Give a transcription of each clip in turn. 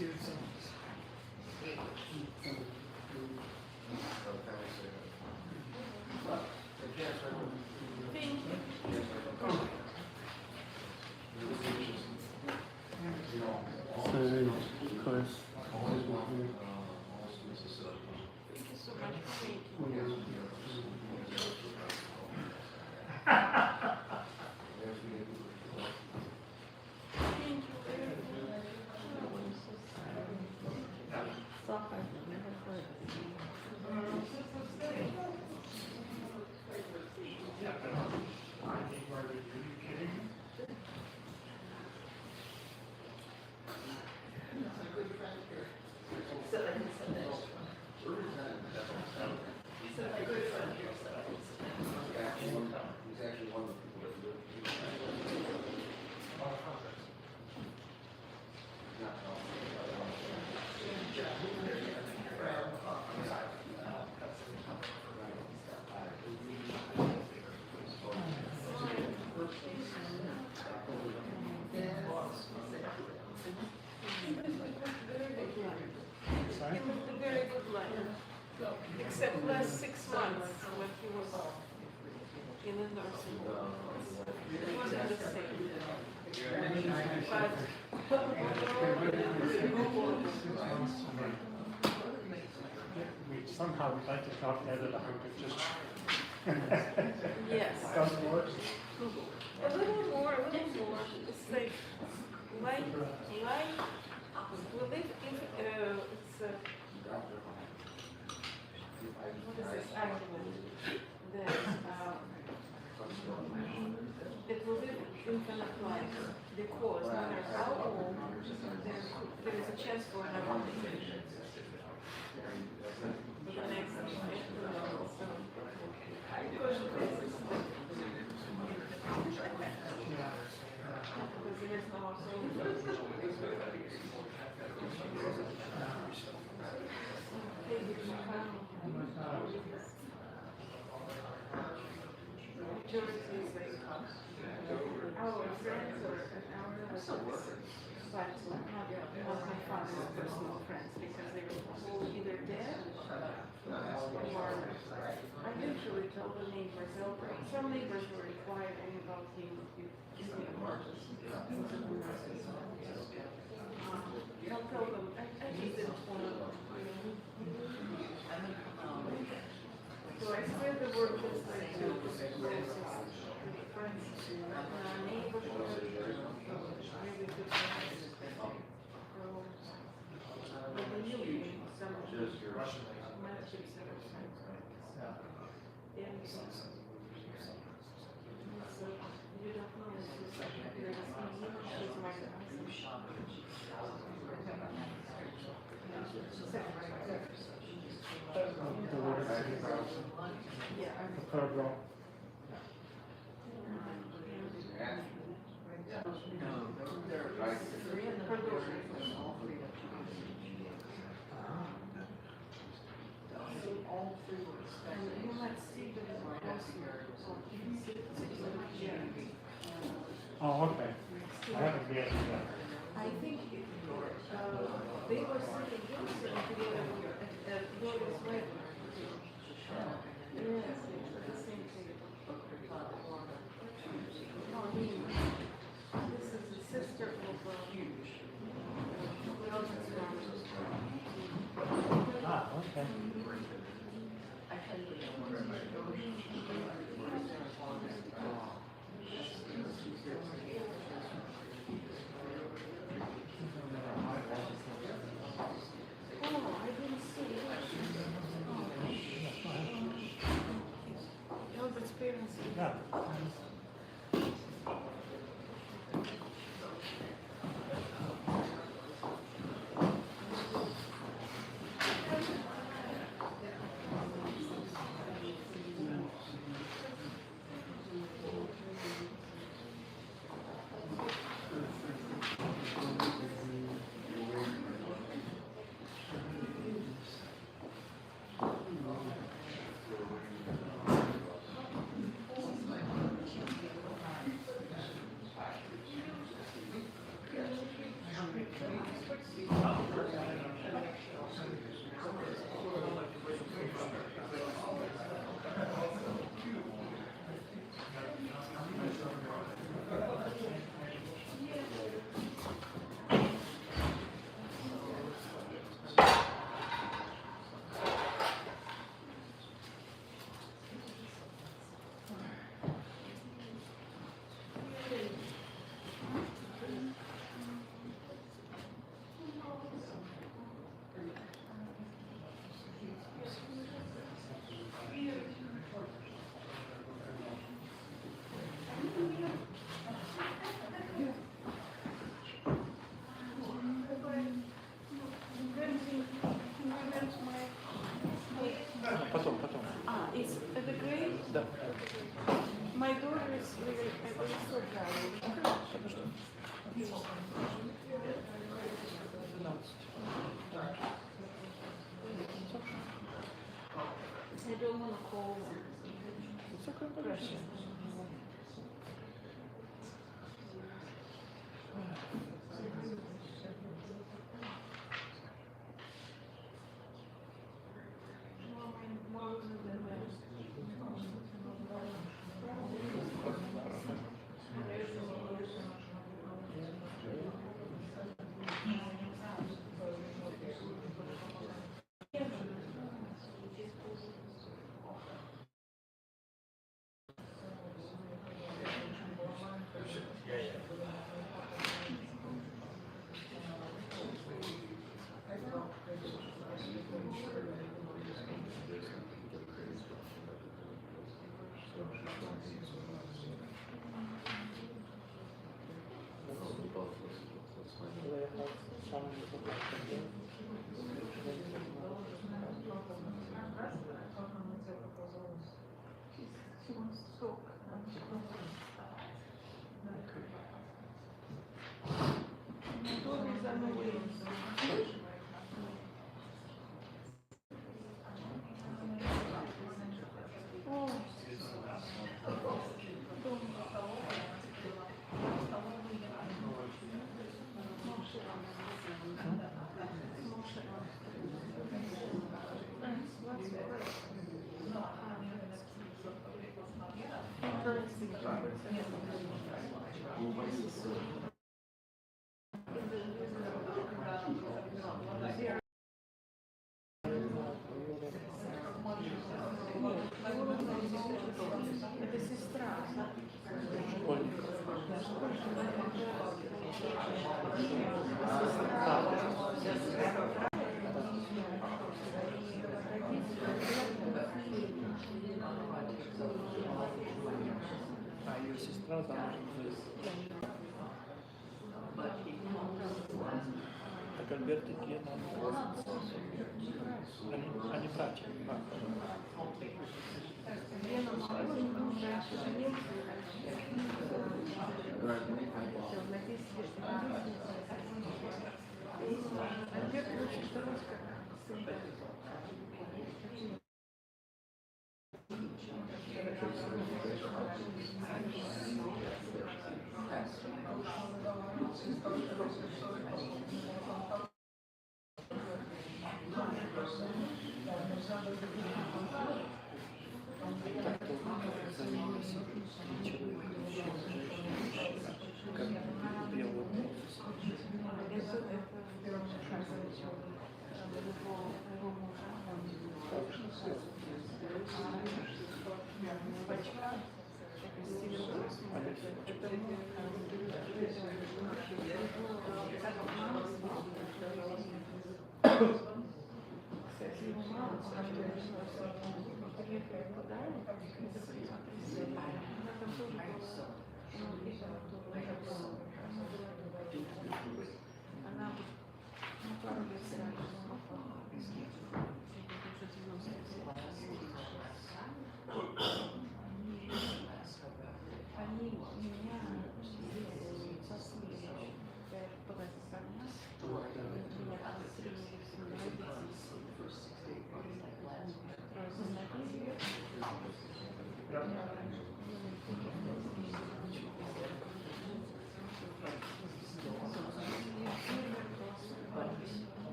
Of course. Thank you so much for making. Thank you very much. Stuff I've never heard. He's actually one of the people that live. He lived a very good life, except last 6 months when he was in a nursing home. It wasn't the same. Somehow we'd like to talk out of the handkerchief. Yes. Doesn't work. A little more. It's like, we live in, it's, what is this argument? That, it will live infinite life, because no matter how old, there is a chance for another thing. For the next because there is no majority is like our friends or our relatives, but not my father's personal friends, because they were all either dead or I usually tell the neighbors. Some neighbors were inquiring about him. I'll tell them, I just didn't want to. So I spread the word just like to friends, neighbors, really good friends. But they knew him, some of them, relatives that are friends. And so you don't know, it's just like, there's she's my cousin. Yeah. The third row. You might see that in my house here. Oh, okay. I haven't been yet. I think they were sitting together at Glory's wedding. Yes, the same thing. This is the sister of Ah, okay. Oh, I didn't see it. Albert's parents. Yeah. pressure. She wants to talk. Это сестра. А ее сестра замужем так Альберт и Гена, они братья.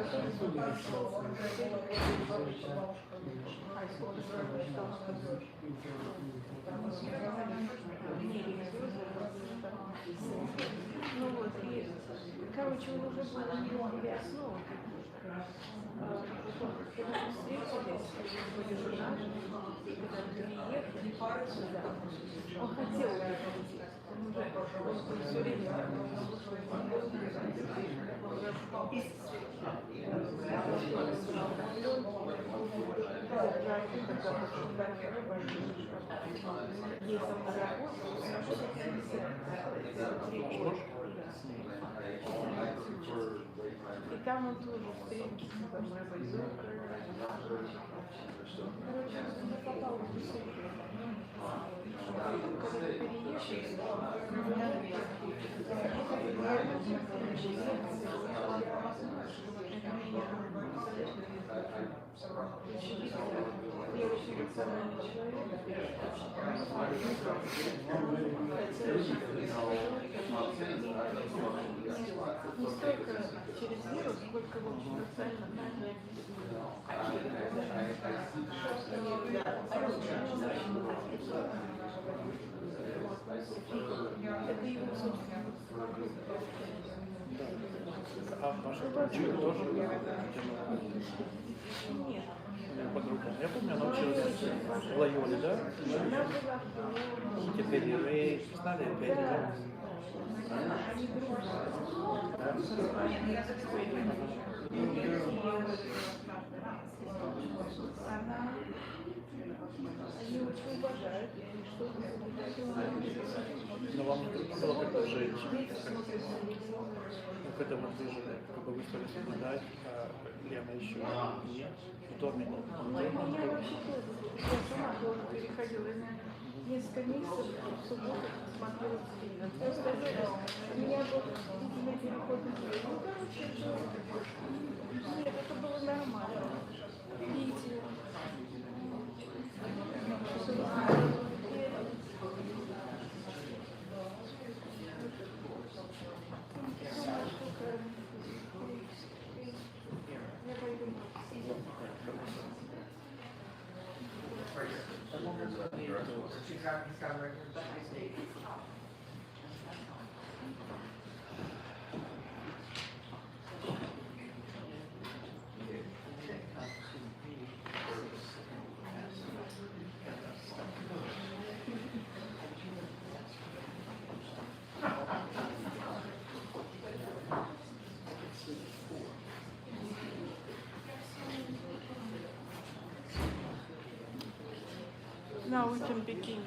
Ну вот, и, короче, он уже был у меня основа. Когда мы встретились, были женаты, и когда мы переехали сюда, он хотел уехать. Он все время и там он тоже встретился, там рыбозюка, короче, он попал в Сибирь. Когда переехали, я очень рациональный человек. Не столько через веру, сколько в общем рационально. Это его собственное. А ваша подруга тоже? Нет. Подруга. Я помню, она училась в Лайоле, да? Она была в Теперь Рэй, знали опять, да? Они дружат. Они очень уважают, что Но вам не трудно было как-то жить? Ну, когда вот вы же как бы вы стали соблюдать, а Лена еще нет, в доме нет. я вообще тоже, я сама тоже переходила несколько месяцев в субботу смотрела фильм. Все остальное у меня был длительный переход на жизнь. Ну, короче, нет, это было нормально. Видео. Now we can begin.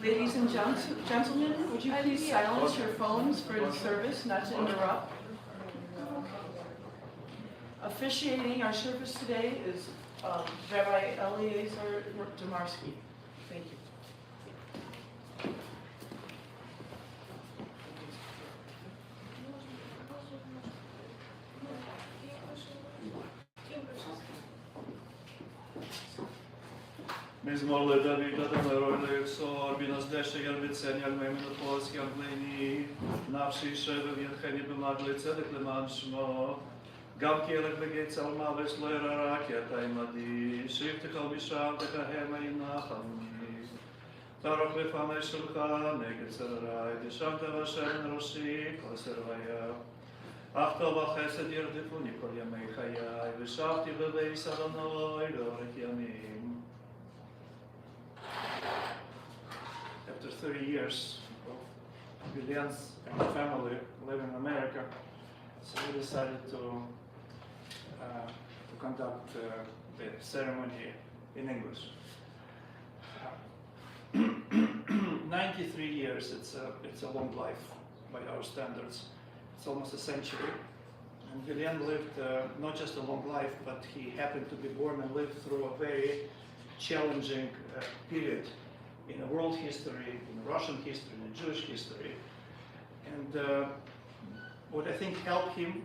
Ladies and gentlemen, would you please silence your phones for the service, not to interrupt? Officiating our service today is Rabbi Eliezer Damarsky. Thank you. מזמור לדוד לדבר לאקסור, בנזדשת ירביצני על מימין החוז יגלני, נפשי שב וידחני במעגלי צדק למען שמו, גם כי ילך בגיא צל מוות לא ירא כי אתה עמדי, שבטך משם תקהמה ינחמני. תערוך לפני שלך נגד צררי, דשמת והשם ראשי כל סרביה. אך טוב החסד ירדפוני כל ימי חיי, ושבתי בבית אדוני לאורך ימים. After 30 years of Villen's family living in America, so we decided to conduct the ceremony in English. 93 years, it's a long life by our standards. It's almost a century. And Villen lived not just a long life, but he happened to be born and lived through a very challenging period in a world history, in Russian history, in Jewish history. And what I think helped him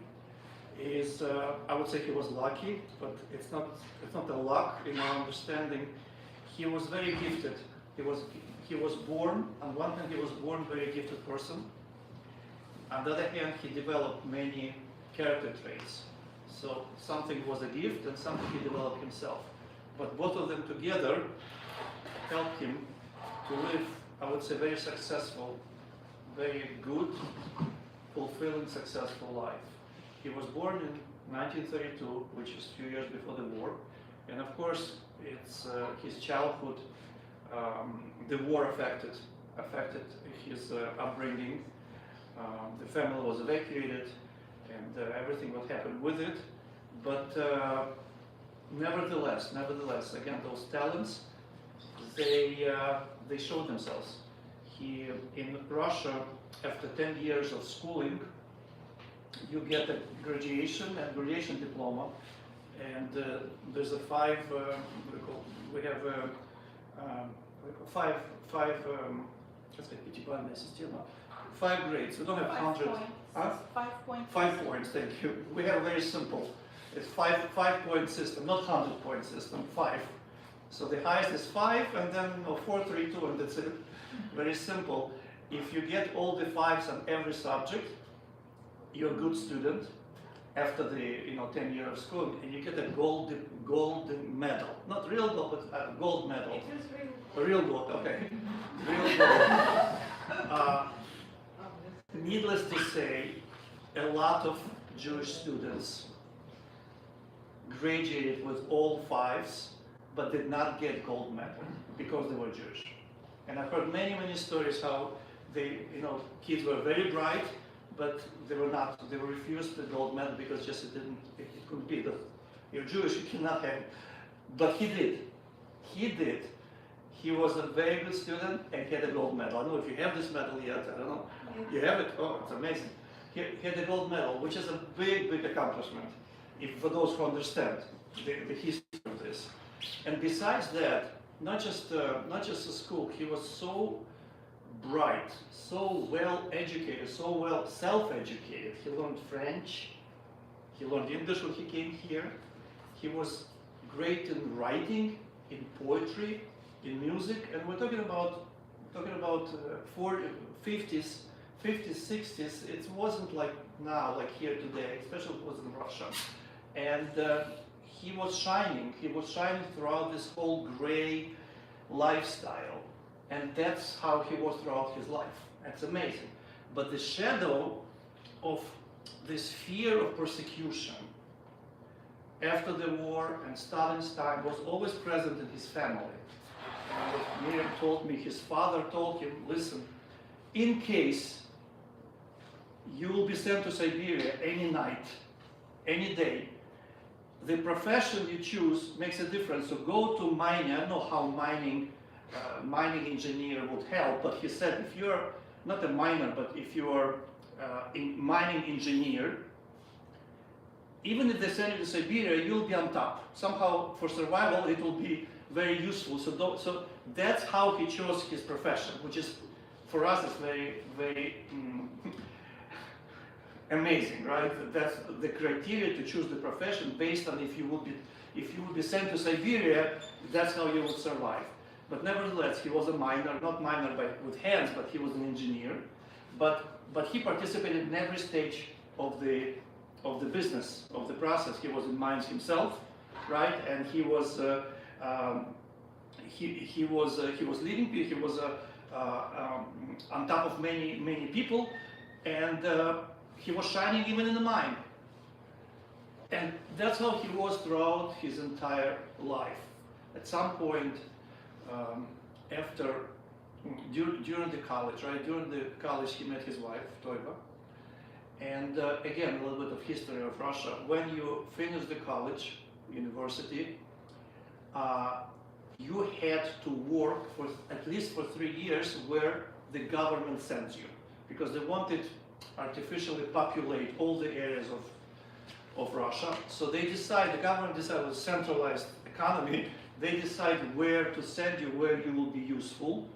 is, I would say he was lucky, but it's not a luck in our understanding. He was very gifted. He was born, on one hand, he was born a very gifted person. On the other hand, he developed many character traits. So something was a gift and something he developed himself. But both of them together helped him to live, I would say, very successful, very good, fulfilling, successful life. He was born in 1932, which is a few years before the war. And of course, it's his childhood, the war affected his upbringing. The family was evacuated and everything what happened with it. But nevertheless, again, those talents, they showed themselves. He, in Russia, after 10 years of schooling, you get a graduation and graduation diploma, and there's a five grades. We don't have 100. Huh? 5 points. 5 points, thank you. We have a very simple. It's five-point system, not 100-point system. 5. So the highest is 5, and then 4, 3, 2, and that's it. Very simple. If you get all the 5s on every subject, you're a good student after the 10 years of school, and you get a gold medal. Not real gold, but a gold medal. It is real. Real gold, okay. Real gold. Needless to say, a lot of Jewish students graduated with all 5s, but did not get gold medal because they were Jewish. And I've heard many stories how they, kids were very bright, but they were refused the gold medal because just it couldn't be. You're Jewish, you cannot have it. But he did. He was a very good student and he had a gold medal. I don't know if you have this medal yet, I don't know. You have it? Oh, it's amazing. He had a gold medal, which is a big accomplishment, for those who understand the history of this. And besides that, not just a school, he was so bright, so well educated, so well self-educated. He learned French, he learned English when he came here. He was great in writing, in poetry, in music, and we're talking about 50s, 60s. It wasn't like now, like here today, especially it was in Russia. And he was shining throughout this whole gray lifestyle. And that's how he was throughout his life. That's amazing. But the shadow of this fear of persecution after the war and Stalin's time was always present in his family. And what Miriam told me, his father told him, listen, in case you will be sent to Siberia any night, any day, the profession you choose makes a difference. So go to mining. I don't know how mining engineer would help, but he said if you're not a miner, but if you are a mining engineer, even if they send you to Siberia, you'll be on top. Somehow, for survival, it will be very useful. So that's how he chose his profession, which is, for us, is very, very amazing, right? That's the criteria to choose the profession based on if you would be sent to Siberia, that's how you would survive. But nevertheless, he was a miner, not miner with hands, but he was an engineer. But he participated in every stage of the business, of the process. He was in mines himself, right? And he was leading. He was on top of many people, and he was shining even in the mine. And that's how he was throughout his entire life. At some point, during the college, right? During the college, he met his wife, Toiva. And again, a little bit of history of Russia. When you finish the college, university, you had to work for at least for 3 years where the government sends you, because they wanted artificially populate all the areas of Russia. So they decide, the government decided with centralized economy, they decide where to send you, where you will be useful.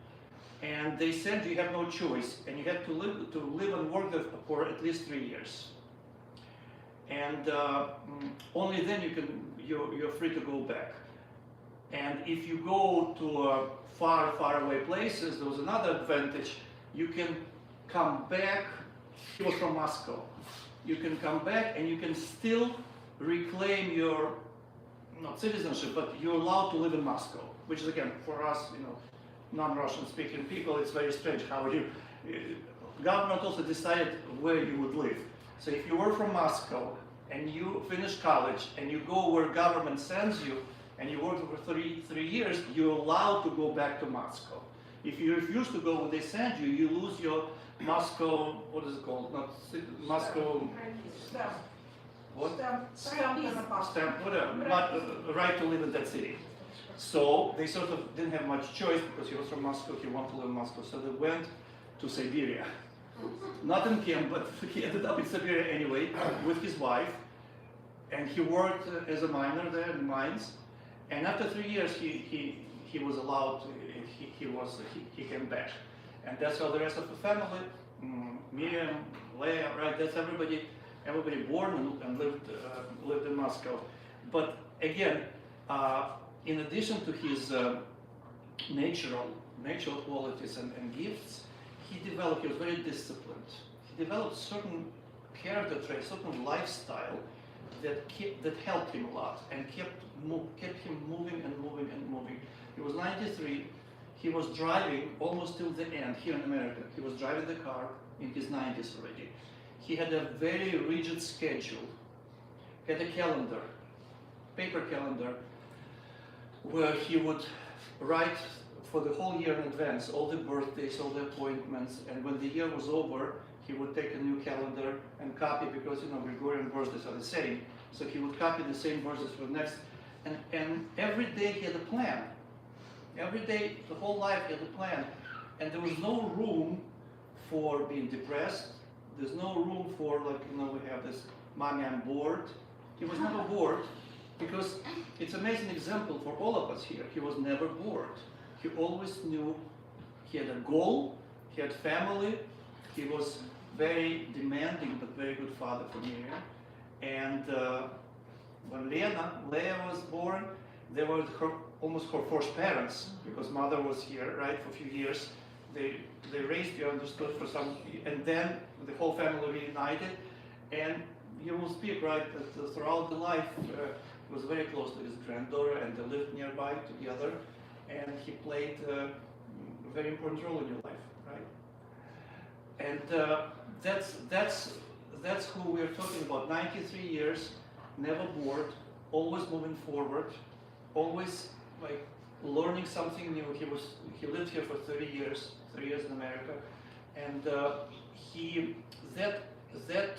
And they said you have no choice, and you have to live and work there for at least 3 years. And only then you're free to go back. And if you go to far away places, there was another advantage. You can come back. He was from Moscow. You can come back and you can still reclaim your, not citizenship, but you're allowed to live in Moscow, which is, again, for us, non-Russian speaking people, it's very strange how you, government also decided where you would live. So if you were from Moscow and you finish college and you go where government sends you and you work for three years, you're allowed to go back to Moscow. If you refuse to go where they send you, you lose your Moscow, what is it called? Not Moscow. Stamp. What? Stamp and a passport. Stamp, whatever. Right to live in that city. So they sort of didn't have much choice because he was from Moscow, he wanted to live in Moscow. So they went to Siberia. Not in camp, but he ended up in Siberia anyway with his wife. And he worked as a miner there in mines. And after 3 years, he was allowed to, he came back. And that's how the rest of the family, Miriam, Leah, right, that's everybody born and lived in Moscow. But again, in addition to his natural qualities and gifts, he was very disciplined. He developed certain character traits, certain lifestyle that helped him a lot and kept him moving and moving and moving. He was 93. He was driving almost till the end here in America. He was driving the car in his 90s already. He had a very rigid schedule. He had a calendar, paper calendar, where he would write for the whole year in advance, all the birthdays, all the appointments, and when the year was over, he would take a new calendar and copy, because Gregorian birthdays are the same, so he would copy the same birthdays for the next, and every day he had a plan. Every day, the whole life he had a plan, and there was no room for being depressed. There's no room for, we have this, mommy, I'm bored. He was never bored, because it's an amazing example for all of us here. He was never bored. He always knew he had a goal, he had family, he was very demanding but very good father for Miriam. And when Leah was born, they were almost her first parents, because mother was here, right, for a few years. They raised you, understood, for some, and then the whole family reunited. And you will speak, right, that throughout the life, he was very close to his granddaughter, and they lived nearby together. And he played a very important role in your life, right? And that's who we're talking about. 93 years, never bored, always moving forward, always learning something new. He lived here for 3 years in America, and that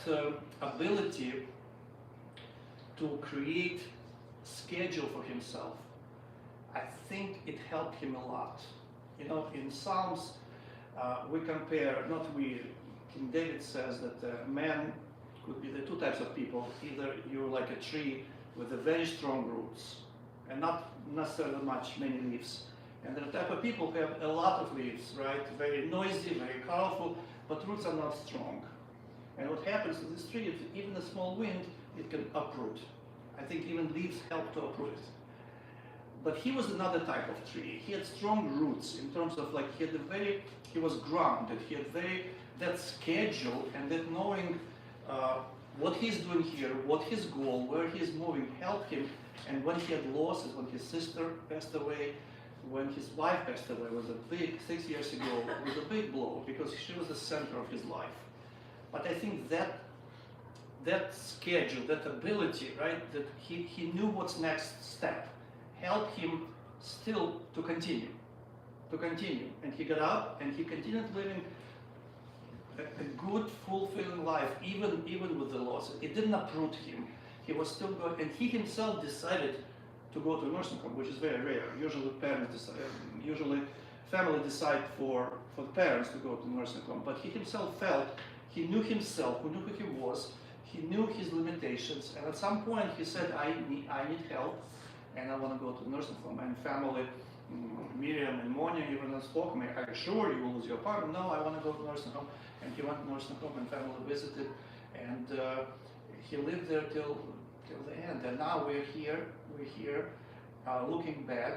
ability to create schedule for himself, I think it helped him a lot. In Psalms, we compare, King David says that man could be the two types of people. Either you're like a tree with a very strong roots and not necessarily many leaves. And there are type of people who have a lot of leaves, right? Very noisy, very colorful, but roots are not strong. And what happens to this tree, if even a small wind, it can uproot. I think even leaves help to uproot it. But he was another type of tree. He had strong roots in terms of he was grounded. He had that schedule, and that knowing what he's doing here, what his goal, where he's moving, helped him. And when he had losses, when his sister passed away, when his wife passed away, was a big, 6 years ago, it was a big blow, because she was the center of his life. But I think that schedule, that ability, right, that he knew what's next step, helped him still to continue. And he got up and he continued living a good, fulfilling life, even with the losses. It didn't uproot him. He was still going, and he himself decided to go to a nursing home, which is very rare. Usually usually family decide for the parents to go to nursing home, but he himself felt, he knew himself, he knew who he was, he knew his limitations, and at some point he said, I need help, and I want to go to nursing home. And family, Miriam and Monia even spoke to me, are you sure you will lose your apartment? No, I want to go to nursing home. And he went to nursing home and family visited, and he lived there till the end. And now we're here looking back,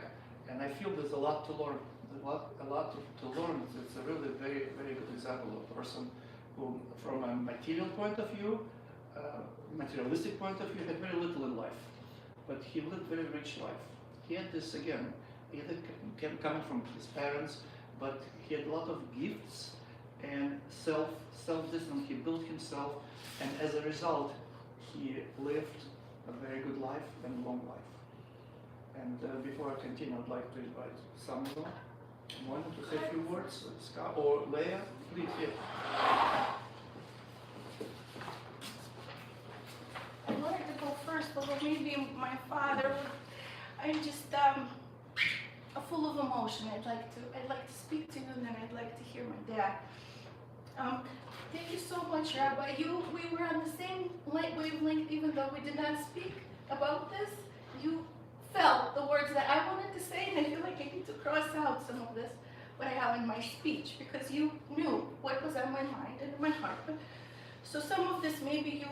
and I feel there's a lot to learn. A lot to learn. It's a really very, very good example of a person who, from a material point of view, materialistic point of view, had very little in life, but he lived a very rich life. He had this, again, either coming from his parents, but he had a lot of gifts and self-discipline. He built himself, and as a result, he lived a very good life and long life. And before I continue, I'd like to invite Samuel to say a few words, Scott or Leah, please. Yeah. I wanted to go first, but maybe my father. I'm just full of emotion. I'd like to speak to you, and then I'd like to hear my dad. Thank you so much, Rabbi. We were on the same wavelength, even though we did not speak about this. You felt the words that I wanted to say, and I feel like I need to cross out some of this, what I have in my speech, because you knew what was on my mind and in my heart. So some of this maybe you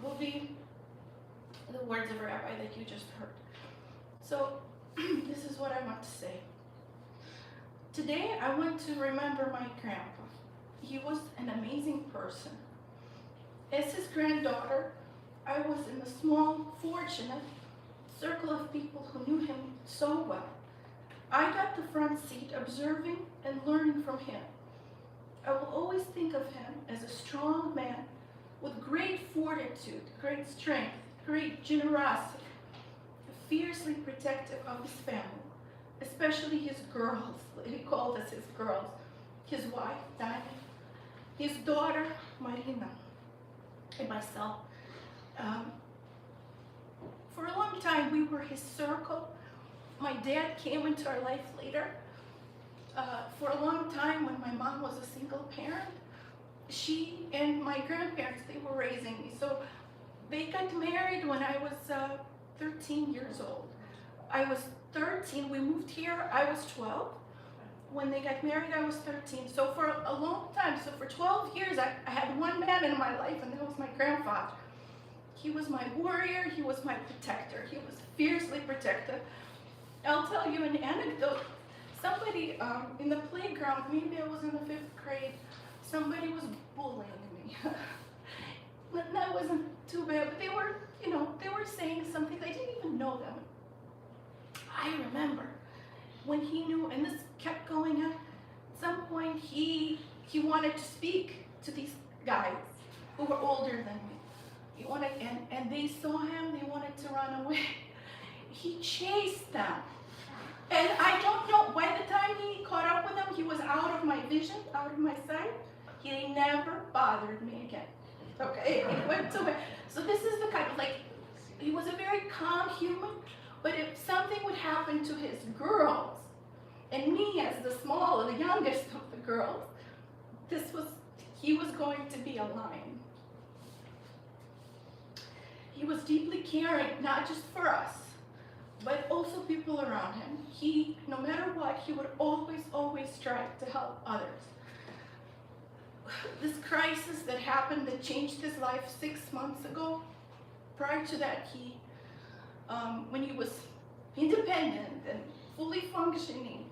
will be the words of a rabbi that you just heard. So this is what I want to say. Today I want to remember my grandpa. He was an amazing person. As his granddaughter, I was in a small, fortunate circle of people who knew him so well. I got the front seat observing and learning from him. I will always think of him as a strong man with great fortitude, great strength, great generosity, fiercely protective of his family, especially his girls. He called us his girls. His wife, Diamond, his daughter, Marina, and myself. For a long time, we were his circle. My dad came into our life later. For a long time, when my mom was a single parent, she and my grandparents, they were raising me. So they got married when I was 13 years old. I was 13, we moved here, I was 12. When they got married, I was 13. So for a long time, so for 12 years, I had one man in my life, and that was my grandfather. He was my warrior, he was my protector. He was fiercely protective. I'll tell you an anecdote. Somebody in the playground, maybe I was in the 5th grade, somebody was bullying me. That wasn't too bad, but they were, they were saying something, I didn't even know them. I remember when he knew, and this kept going on, at some point he wanted to speak to these guys who were older than me. He wanted, and they saw him, they wanted to run away. He chased them. And I don't know, by the time he caught up with them, he was out of my vision, out of my sight. He never bothered me again. Okay, it went to me. So this is the kind of, he was a very calm human, but if something would happen to his girls, and me as the small, the youngest of the girls, he was going to be a lion. He was deeply caring, not just for us, but also people around him. He, no matter what, he would always, always strive to help others. This crisis that happened, that changed his life 6 months ago, prior to that, when he was independent and fully functioning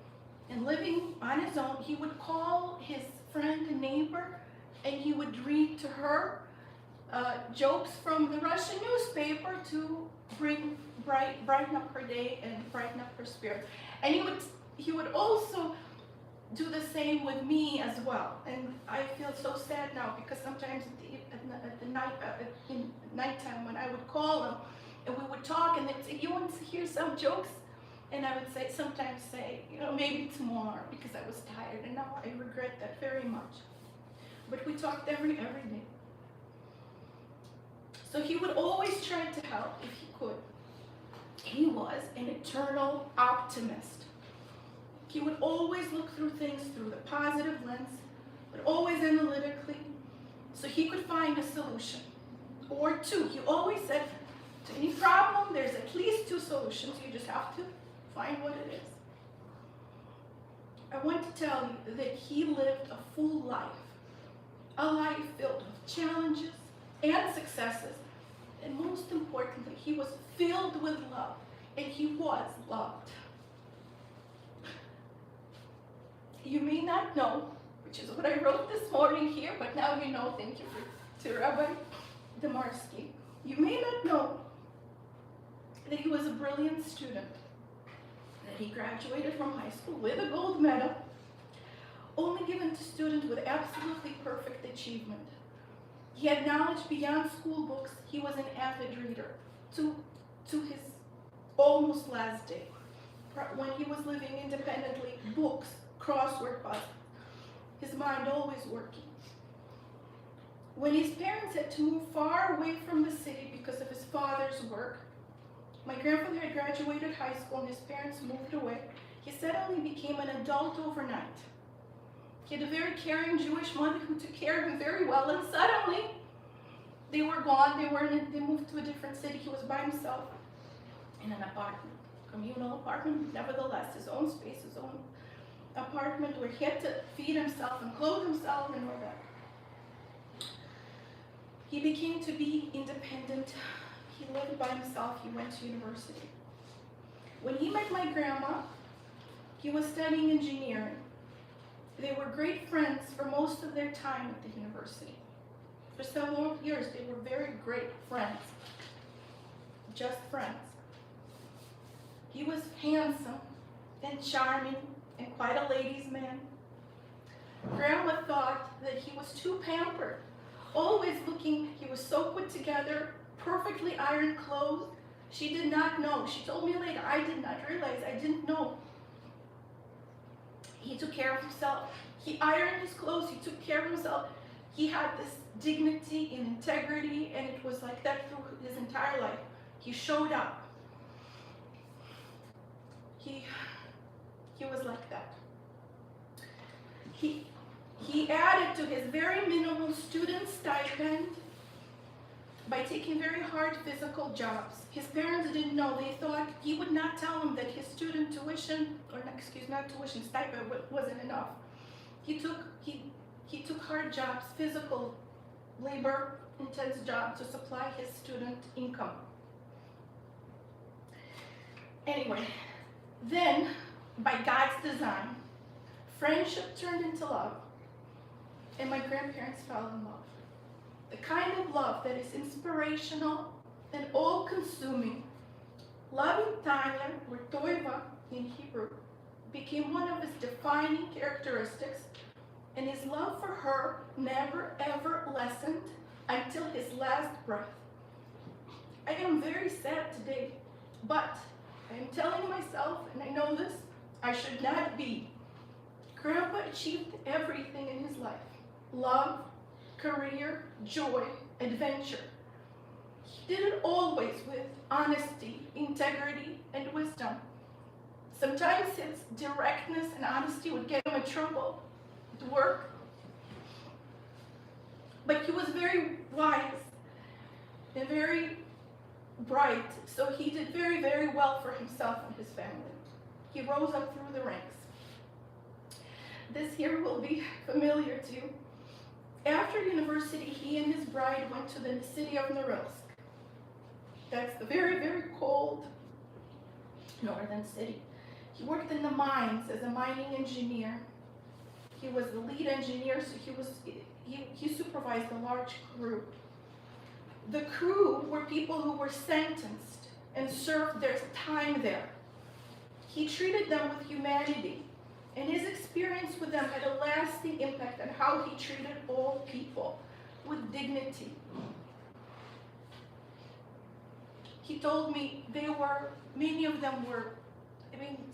and living on his own, he would call his friend and neighbor, and he would read to her jokes from the Russian newspaper to brighten up her day and brighten up her spirit. And he would also do the same with me as well. And I feel so sad now, because sometimes in nighttime when I would call him and we would talk, and they'd say, "You want to hear some jokes?" And I would sometimes say, maybe tomorrow, because I was tired, and now I regret that very much. But we talked every day. So he would always try to help if he could. He was an eternal optimist. He would always look through things through the positive lens, but always analytically, so he could find a solution or two. He always said, to any problem, there's at least two solutions. You just have to find what it is. I want to tell you that he lived a full life, a life filled with challenges and successes, and most importantly, he was filled with love, and he was loved. You may not know, which is what I wrote this morning here, but now you know, thank you to Rabbi Demarsky. You may not know that he was a brilliant student, that he graduated from high school with a gold medal, only given to students with absolutely perfect achievement. He had knowledge beyond school books. He was an avid reader to his almost last day. When he was living independently, books, crossword puzzles, his mind always working. When his parents had to move far away from the city because of his father's work, my grandfather had graduated high school and his parents moved away. He suddenly became an adult overnight. He had a very caring Jewish mother who took care of him very well, and suddenly they were gone. They moved to a different city. He was by himself in an apartment, communal apartment, nevertheless, his own space, his own apartment where he had to feed himself and clothe himself and all that. He became to be independent. He lived by himself. He went to university. When he met my grandma, he was studying engineering. They were great friends for most of their time at the university. For several years, they were very great friends. Just friends. He was handsome and charming and quite a ladies' man. Grandma thought that he was too pampered, always looking, he was so put together, perfectly ironed clothes. She did not know. She told me later, I did not realize, I didn't know. He took care of himself. He ironed his clothes, he took care of himself. He had this dignity and integrity, and it was like that through his entire life. He showed up. He was like that. He added to his very minimal student stipend by taking very hard physical jobs. His parents didn't know. They thought he would not tell them that his student tuition, or not tuition, stipend wasn't enough. He took hard jobs, physical labor, intense jobs to supply his student income. Anyway, then by God's design, friendship turned into love, and my grandparents fell in love. The kind of love that is inspirational and all-consuming. Loving Tanya, or Toiva in Hebrew, became one of his defining characteristics, and his love for her never ever lessened until his last breath. I am very sad today, but I am telling myself, and I know this, I should not be. Grandpa achieved everything in his life. Love, career, joy, adventure. He did it always with honesty, integrity, and wisdom. Sometimes his directness and honesty would get him in trouble at work. But he was very wise and very bright, so he did very, very well for himself and his family. He rose up through the ranks. This here will be familiar to you. After university, he and his bride went to the city of Norilsk. That's the very, very cold northern city. He worked in the mines as a mining engineer. He was the lead engineer, so he supervised a large crew. The crew were people who were sentenced and served their time there. He treated them with humanity, and his experience with them had a lasting impact on how he treated all people with dignity. He told me many of them were,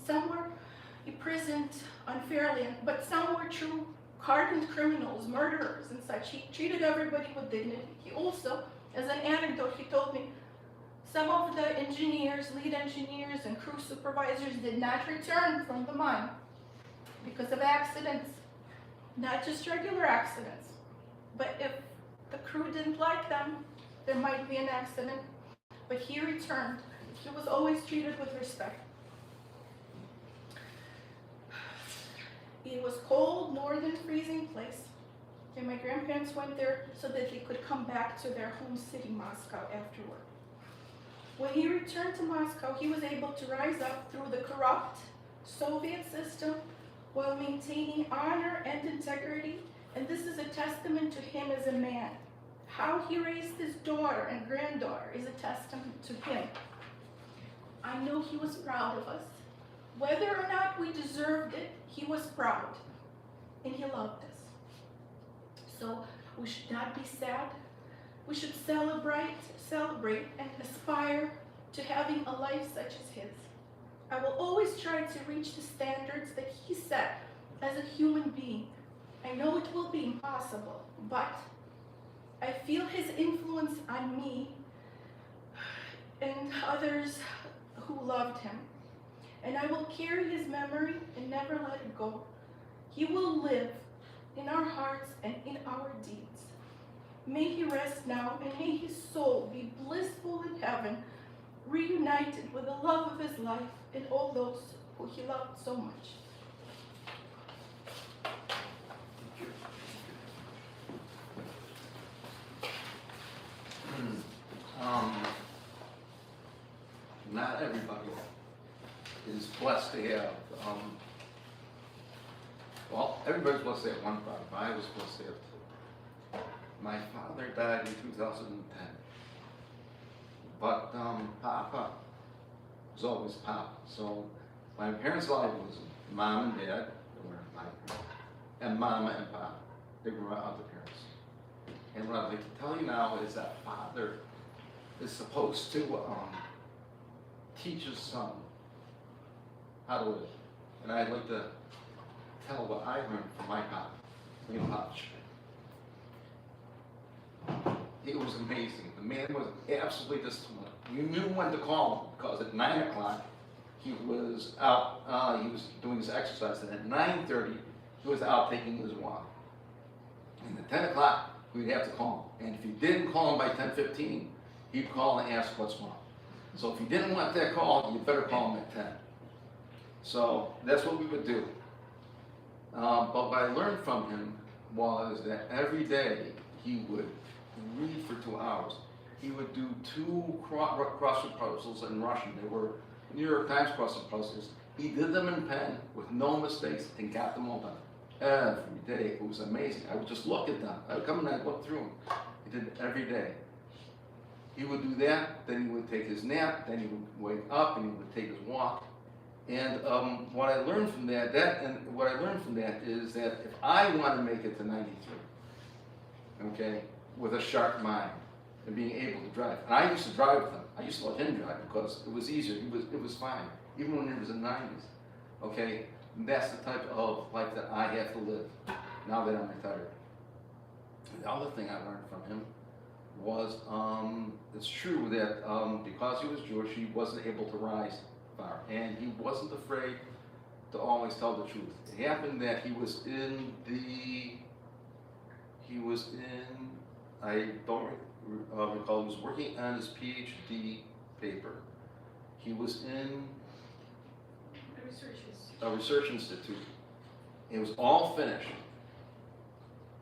some were imprisoned unfairly, but some were true hardened criminals, murderers and such. He treated everybody with dignity. He also, as an anecdote, he told me, Some of the engineers, lead engineers and crew supervisors did not return from the mine because of accidents, not just regular accidents. But if the crew didn't like them, there might be an accident. But he returned. He was always treated with respect. It was cold, northern, freezing place. And my grandparents went there so that they could come back to their home city, Moscow, after work. When he returned to Moscow, he was able to rise up through the corrupt Soviet system while maintaining honor and integrity. And this is a testament to him as a man. How he raised his daughter and granddaughter is a testament to him. I know he was proud of us. Whether or not we deserved it, he was proud. And he loved us. So we should not be sad. We should celebrate and aspire to having a life such as his. I will always try to reach the standards that he set as a human being. I know it will be impossible, but I feel his influence on me and others who loved him. And I will carry his memory and never let it go. He will live in our hearts and in our deeds. May he rest now, and may his soul be blissful in heaven, reunited with the love of his life and all those who he loved so much. Not everybody is blessed to have, well, everybody's blessed to have one father, but I was blessed to have two. My father died in 2010, but Papa was always Papa. So my parents' life was mom and dad, they were my parents, and mama and papa. They were my other parents. And what I'd like to tell you now is that father is supposed to teach his son how to live. And I'd like to tell what I learned from my papa, Villen Polyashuk. It was amazing. The man was absolutely disciplined. You knew when to call him, because at 9 o'clock, he was out, he was doing his exercise, and at 9:30, he was out taking his walk. And at 10 o'clock, we'd have to call him. And if you didn't call him by 10:15, he'd call and ask what's wrong. So if you didn't want that call, you better call him at 10. So that's what we would do. But what I learned from him was that every day he would read for 2 hours. He would do 2 crossword puzzles in Russian. They were New York Times crossword puzzles. He did them in pen with no mistakes and got them all done. Every day. It was amazing. I would just look at them. I would come and I'd look through them. He did it every day. He would do that, then he would take his nap, then he would wake up and he would take his walk. And what I learned from that is that if I want to make it to 93, okay, with a sharp mind and being able to drive, and I used to drive with him. I used to let him drive because it was easier. It was fine, even when he was in the 90s. Okay, and that's the type of life that I have to live now that I'm retired. And the other thing I learned from him was it's true that because he was Jewish, he wasn't able to rise far, and he wasn't afraid to always tell the truth. It happened that he was in I don't recall, he was working on his PhD paper. He was in a research institute. It was all finished,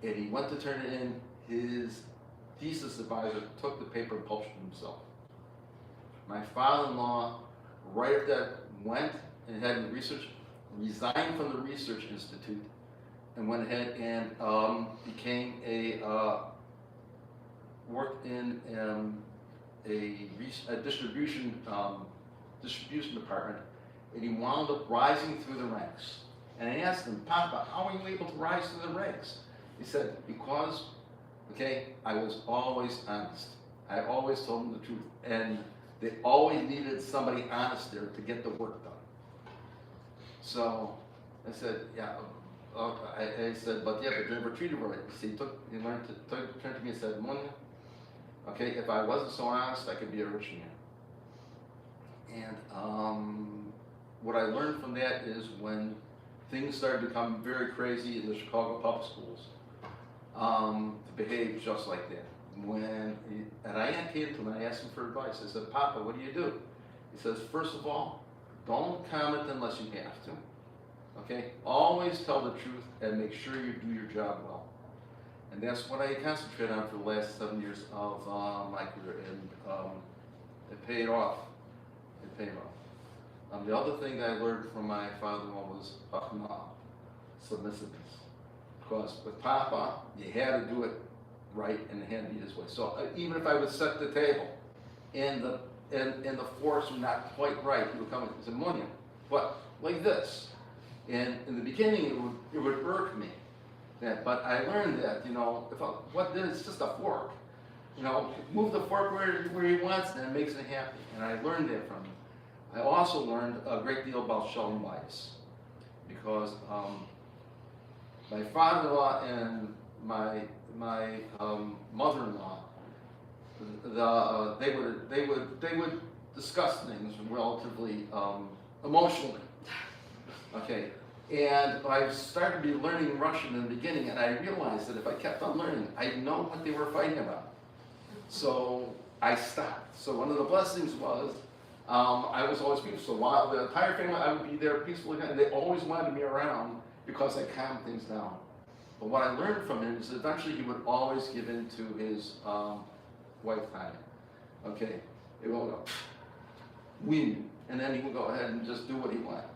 and he went to turn it in. His thesis advisor took the paper and published it himself. My father-in-law, right after that, went and had resigned from the research institute, and went ahead and became worked in a distribution department, and he wound up rising through the ranks. And I asked him, Papa, how are you able to rise through the ranks? He said, because, okay, I was always honest. I always told them the truth. And they always needed somebody honest there to get the work done. So I said, yeah. I said, but they never treated me right. He turned to me and said, Monia, okay, if I wasn't so honest, I could be a rich man. And what I learned from that is when things started to become very crazy in the Chicago public schools, to behave just like that. And I came to him and I asked him for advice. I said, Papa, what do you do? He says, first of all, don't comment unless you have to. Okay? Always tell the truth and make sure you do your job well. And that's what I concentrated on for the last 7 years of my career, and it paid off. It paid off. The other thing that I learned from my father-in-law was submissiveness. Because with Papa, you had to do it right and it had to be his way. So even if I would set the table and the forks were not quite right, he would come and say, Monia, what? Like this. And in the beginning, it would irk me. But I learned that, it's just a fork. Move the fork where he wants, and it makes him happy. And I learned that from him. I also learned a great deal about Sheldon Weiss, because my father-in-law and my mother-in-law, they would discuss things relatively emotionally. Okay. And I started to be learning Russian in the beginning, and I realized that if I kept on learning, I'd know what they were fighting about. So I stopped. So one of the blessings was I was always peaceful. So while the entire family, I would be there peacefully, and they always wanted me around because I calmed things down. But what I learned from him is eventually he would always give in to his wife, Tanya. Okay, he would go, win, and then he would go ahead and just do what he wanted.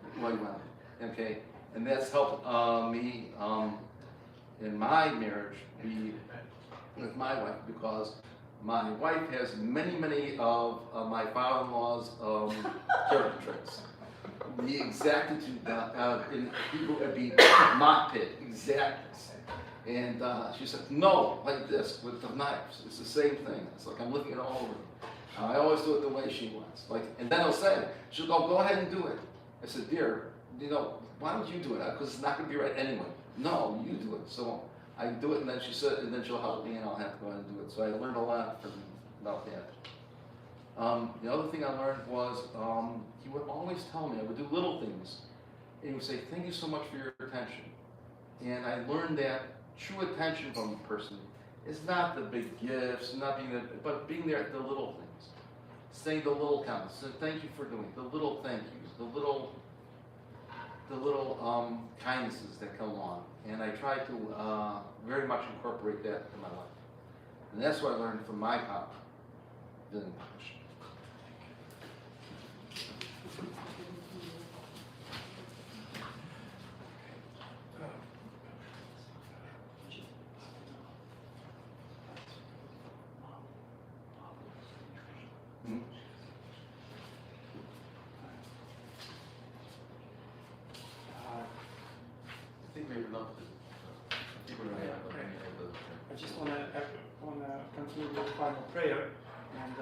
Okay. And that's helped me in my marriage be with my wife, because my wife has many of my father-in-law's character traits. The exactitude, in Hebrew it'd be makpid, exactness. And she said, no, like this, with the knives. It's the same thing. It's like I'm looking it all over. I always do it the way she wants. And then she'll go ahead and do it. I said, dear, why don't you do it? Because it's not going to be right anyway. No, you do it. So I do it, and then she'll help me, and I'll have to go ahead and do it. So I learned a lot about that. The other thing I learned was he would always tell me, I would do little things, and he would say, thank you so much for your attention. And I learned that true attention from a person is not the big gifts, but being there at the little things. Saying the little comments. So thank you for doing it. The little thank yous, the little kindnesses that come along. And I try to very much incorporate that in my life. And that's what I learned from my papa, Villen Polyashuk. I just want to conclude with final prayer, and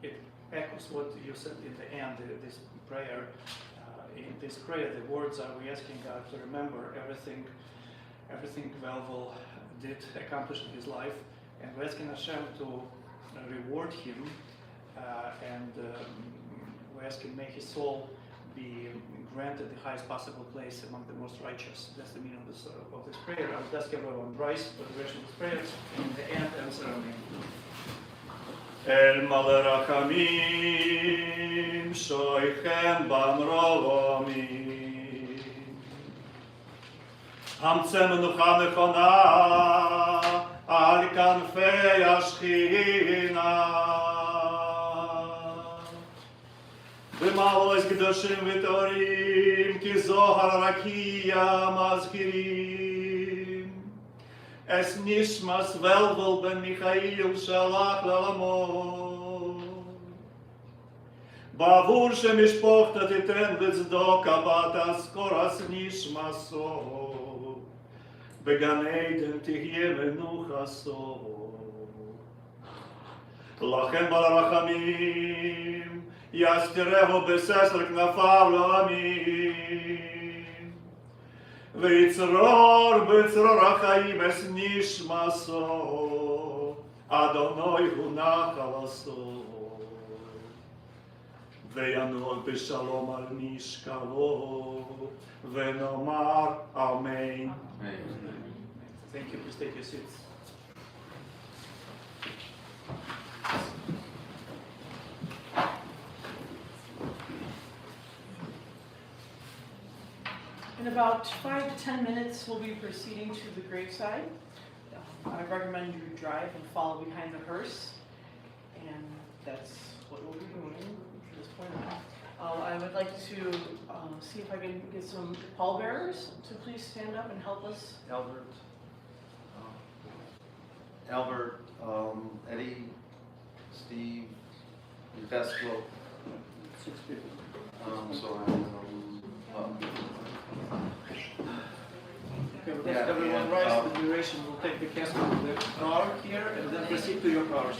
it echoes what you said in the end. This prayer, in this prayer, the words are: we asking God to remember everything Velvel did accomplish in his life, and we're asking Hashem to reward him, and we're asking may his soul be granted the highest possible place among the most righteous. That's the meaning of this prayer. I would ask everyone rise for the version of this prayer. In the end, answer Amen. El Malerachamim Shoichem Bamromi Hamtzem Menucha Nechona Al Kanfei Ashchina V'ma'oz Kedoshim V'torim Ki Zohar Rakia Mazkirim Es Nishmas Velvel Ben Michael Shalach L'Alamo Bavur Shemishpochta Titen V'tzdoka Bat Askoras Nishmaso Began Eden Tihye Menuchaso Lachem Balarachamim Yastirevo Besesr Knafav L'Amim V'yitzror b'yitzror ha'chaim es nishmaso Adonai hu nachalaso ויענוד בשלום על משכבו, ונאמר אמן. Thank you. Please take your seats. In about 5 to 10 minutes, we'll be proceeding to the graveside. I recommend you drive and follow behind the hearse, and that's what we'll be doing from this point on. I would like to see if I can get some pallbearers to please stand up and help us. Albert, Eddie, Steve, Vesco. 6 people. Okay, well, Yeah, everyone and, rise for the duration. We'll take the casket to the car here and then proceed to your cars.